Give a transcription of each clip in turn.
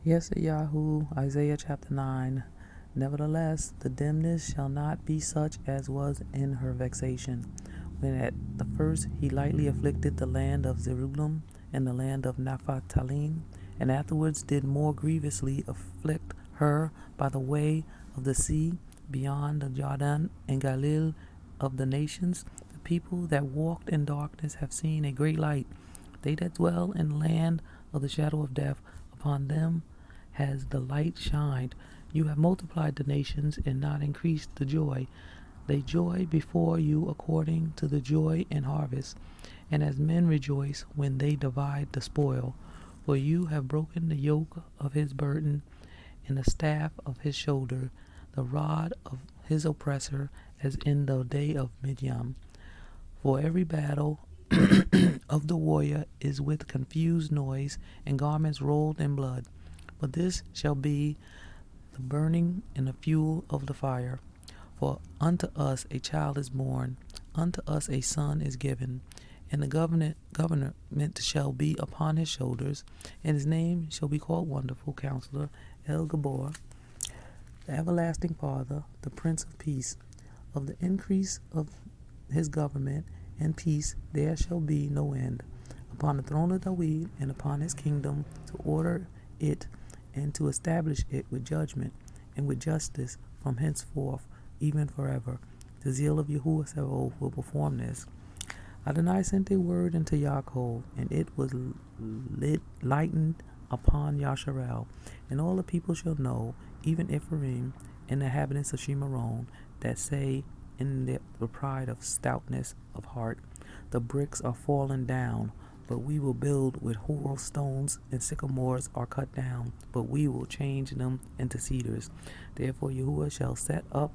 Yesha'Yahu, Isaiah chapter 9. Nevertheless, the dimness shall not be such as was in her vexation, when at the first he lightly afflicted the land of Zebulun and the land of Naphtali, and afterwards did more grievously afflict her by the way of the sea beyond the Jordan and Galilee of the nations. The people that walked in darkness have seen a great light. They that dwell in the land of the shadow of death, upon them has the light shined. You have multiplied the nations and not increased the joy. They joy before you according to the joy in harvest, and as men rejoice when they divide the spoil. For you have broken the yoke of his burden, and the staff of his shoulder, the rod of his oppressor, as in the day of Midian. For every battle of the warrior is with confused noise, and garments rolled in blood. But this shall be the burning and the fuel of the fire. For unto us a child is born, unto us a son is given, and the government shall be upon his shoulders, and his name shall be called Wonderful Counselor, El Gabor, the Everlasting Father, the Prince of Peace. Of the increase of his government and peace there shall be no end, upon the throne of David and upon his kingdom, to order it and to establish it with judgment and with justice from henceforth, even forever. The zeal of Yesha'Yahu will perform this. Adonai sent a word unto Yaakov, and it was lightened upon Yasharal. And all the people shall know, even Ephraim and the inhabitants of Shemaron, that say in the pride of stoutness of heart, the bricks are fallen down, but we will build with whorl stones, and sycamores are cut down, but we will change them into cedars. Therefore Yahuwah shall set up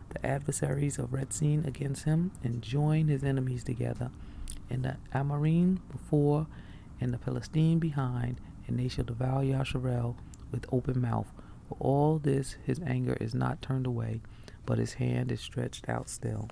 the adversaries of Rezin against him, and join his enemies together, and the Amorim before, and the Philistine behind, and they shall devour Yasharel with open mouth. For all this his anger is not turned away, but his hand is stretched out still.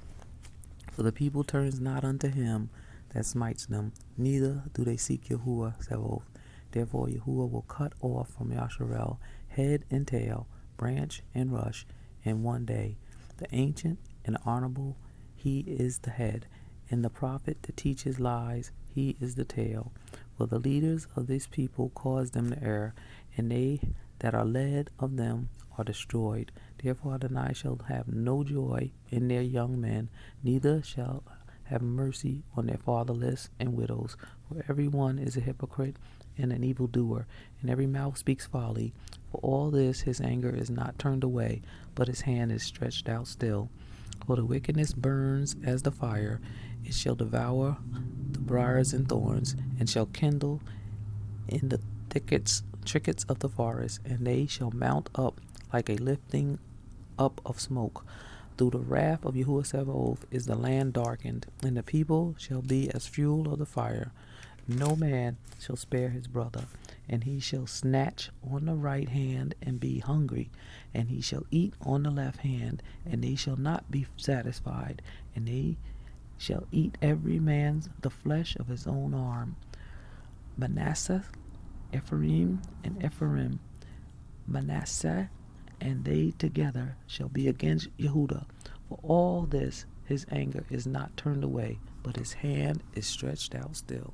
For the people turns not unto him that smites them, neither do they seek Yahuwah Sabaoth. Therefore Yahuwah will cut off from Yasharel head and tail, branch and rush, in one day. The ancient and honorable, he is the head, and the prophet that teaches lies, he is the tail. For the leaders of this people cause them to err, and they that are led of them are destroyed. Therefore Adonai shall have no joy in their young men, neither shall have mercy on their fatherless and widows. For every one is a hypocrite and an evildoer, and every mouth speaks folly. For all this his anger is not turned away, but his hand is stretched out still. For the wickedness burns as the fire, it shall devour the briars and thorns, and shall kindle in the thickets of the forest, and they shall mount up like a lifting up of smoke. Through the wrath of Yahuwah Sabaoth is the land darkened, and the people shall be as fuel of the fire. No man shall spare his brother, and he shall snatch on the right hand and be hungry, and he shall eat on the left hand, and they shall not be satisfied, and they shall eat every man the flesh of his own arm. Manasseh, Ephraim, Manasseh, and they together shall be against Yehudah. For all this his anger is not turned away, but his hand is stretched out still.